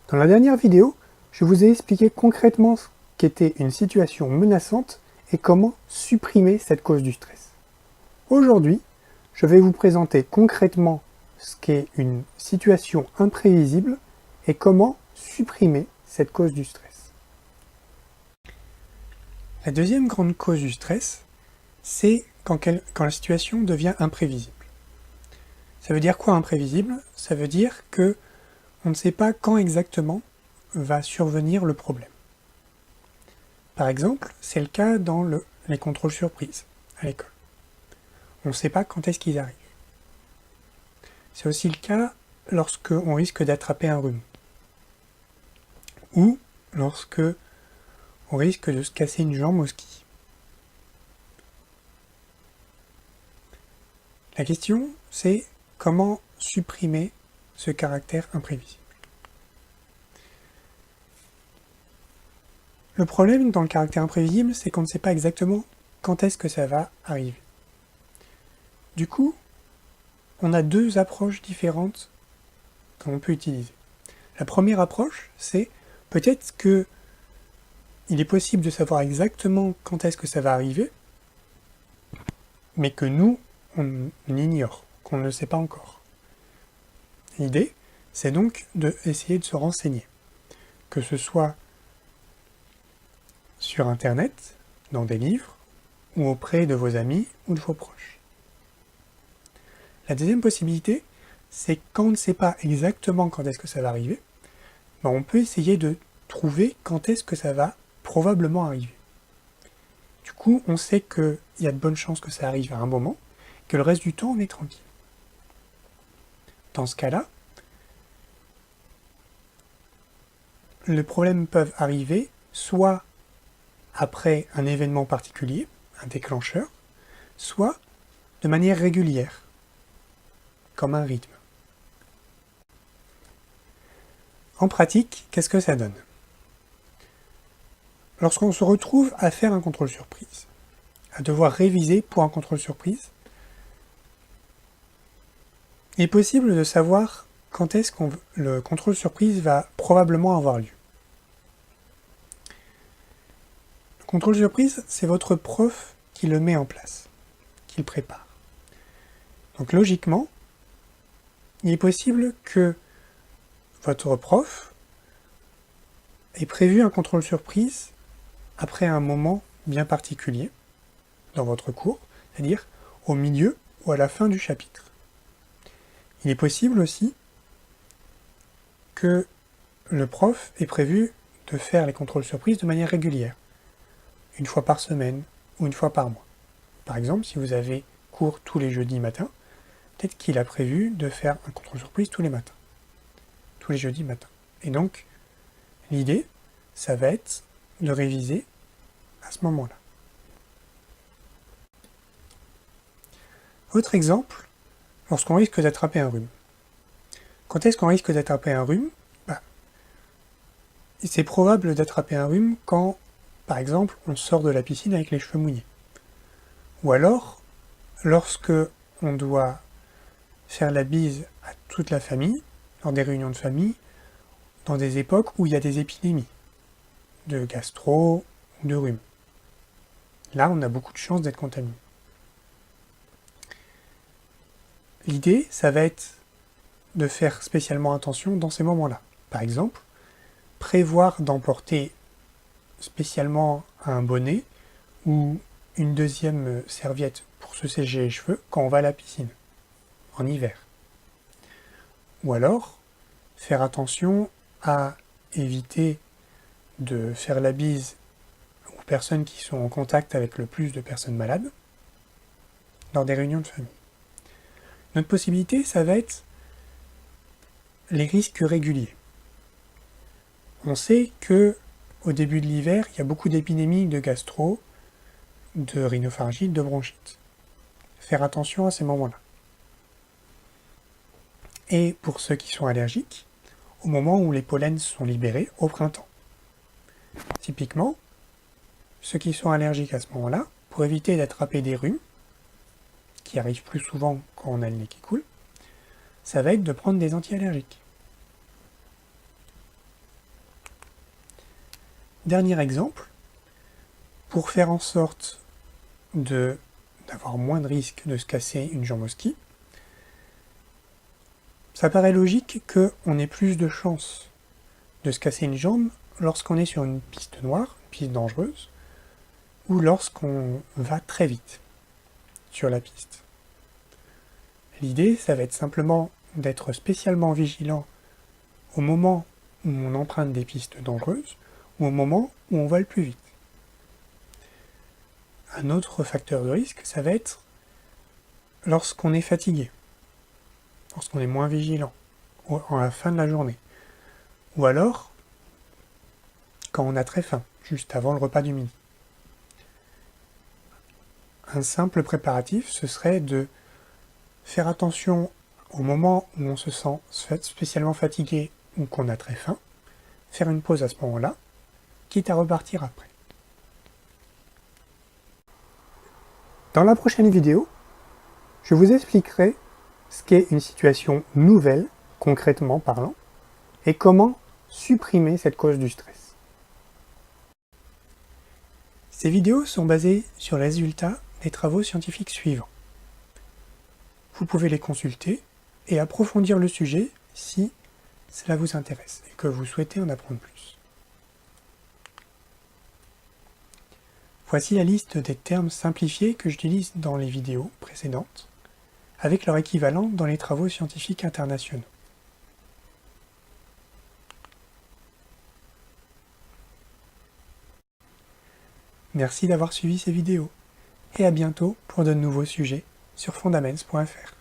Dans la dernière vidéo, je vous ai expliqué concrètement ce qu'était une situation menaçante et comment supprimer cette cause du stress. Aujourd'hui, je vais vous présenter concrètement ce qu'est une situation imprévisible et comment supprimer cette cause du stress. La deuxième grande cause du stress, c'est quand la situation devient imprévisible. Ça veut dire quoi imprévisible? Ça veut dire que on ne sait pas quand exactement va survenir le problème. Par exemple, c'est le cas dans les contrôles surprises à l'école. On ne sait pas quand est-ce qu'ils arrivent. C'est aussi le cas lorsque on risque d'attraper un rhume. Ou lorsque on risque de se casser une jambe au ski. La question, c'est comment supprimer ce caractère imprévisible. Le problème dans le caractère imprévisible, c'est qu'on ne sait pas exactement quand est-ce que ça va arriver. Du coup, on a deux approches différentes que l'on peut utiliser. La première approche, c'est peut-être que il est possible de savoir exactement quand est-ce que ça va arriver, mais que nous, on ignore, qu'on ne le sait pas encore. L'idée, c'est donc d'essayer de se renseigner, que ce soit sur Internet, dans des livres, ou auprès de vos amis ou de vos proches. La deuxième possibilité, c'est quand on ne sait pas exactement quand est-ce que ça va arriver, on peut essayer de trouver quand est-ce que ça va probablement arriver. Du coup, on sait qu'il y a de bonnes chances que ça arrive à un moment, que le reste du temps, on est tranquille. Dans ce cas-là, les problèmes peuvent arriver soit après un événement particulier, un déclencheur, soit de manière régulière, comme un rythme. En pratique, qu'est-ce que ça donne? Lorsqu'on se retrouve à faire un contrôle surprise, à devoir réviser pour un contrôle surprise, il est possible de savoir quand est-ce que le contrôle surprise va probablement avoir lieu. Le contrôle surprise, c'est votre prof qui le met en place, qui le prépare. Donc logiquement, il est possible que votre prof ait prévu un contrôle surprise après un moment bien particulier dans votre cours, c'est-à-dire au milieu ou à la fin du chapitre. Il est possible aussi que le prof ait prévu de faire les contrôles surprises de manière régulière, une fois par semaine ou une fois par mois. Par exemple, si vous avez cours tous les jeudis matins, peut-être qu'il a prévu de faire un contrôle surprise tous les matins, tous les jeudis matins. Et donc, l'idée, ça va être de réviser à ce moment-là. Autre exemple, lorsqu'on risque d'attraper un rhume. Quand est-ce qu'on risque d'attraper un rhume? C'est probable d'attraper un rhume quand, par exemple, on sort de la piscine avec les cheveux mouillés. Ou alors, lorsque on doit faire la bise à toute la famille, lors des réunions de famille, dans des époques où il y a des épidémies de gastro ou de rhume. Là, on a beaucoup de chances d'être contaminé. L'idée, ça va être de faire spécialement attention dans ces moments-là. Par exemple, prévoir d'emporter spécialement un bonnet ou une deuxième serviette pour se sécher les cheveux quand on va à la piscine, en hiver. Ou alors, faire attention à éviter de faire la bise aux personnes qui sont en contact avec le plus de personnes malades lors des réunions de famille. Notre possibilité, ça va être les risques réguliers. On sait que au début de l'hiver, il y a beaucoup d'épidémies de gastro, de rhinopharyngite, de bronchite. Faire attention à ces moments-là. Et pour ceux qui sont allergiques, au moment où les pollens sont libérés au printemps. Typiquement, ceux qui sont allergiques à ce moment-là, pour éviter d'attraper des rhumes, qui arrivent plus souvent quand on a le nez qui coule, ça va être de prendre des anti-allergiques. Dernier exemple, pour faire en sorte d'avoir moins de risque de se casser une jambe au ski, ça paraît logique qu'on ait plus de chances de se casser une jambe lorsqu'on est sur une piste noire, une piste dangereuse, ou lorsqu'on va très vite sur la piste. L'idée, ça va être simplement d'être spécialement vigilant au moment où on emprunte des pistes dangereuses ou au moment où on va le plus vite. Un autre facteur de risque, ça va être lorsqu'on est fatigué, lorsqu'on est moins vigilant, à la fin de la journée, ou alors quand on a très faim, juste avant le repas du midi. Un simple préparatif, ce serait de faire attention au moment où on se sent spécialement fatigué ou qu'on a très faim, faire une pause à ce moment-là, quitte à repartir après. Dans la prochaine vidéo, je vous expliquerai ce qu'est une situation nouvelle, concrètement parlant, et comment supprimer cette cause du stress. Ces vidéos sont basées sur les résultats des travaux scientifiques suivants. Vous pouvez les consulter et approfondir le sujet si cela vous intéresse et que vous souhaitez en apprendre plus. Voici la liste des termes simplifiés que j'utilise dans les vidéos précédentes, avec leur équivalent dans les travaux scientifiques internationaux. Merci d'avoir suivi ces vidéos, et à bientôt pour de nouveaux sujets sur Fundaments.fr.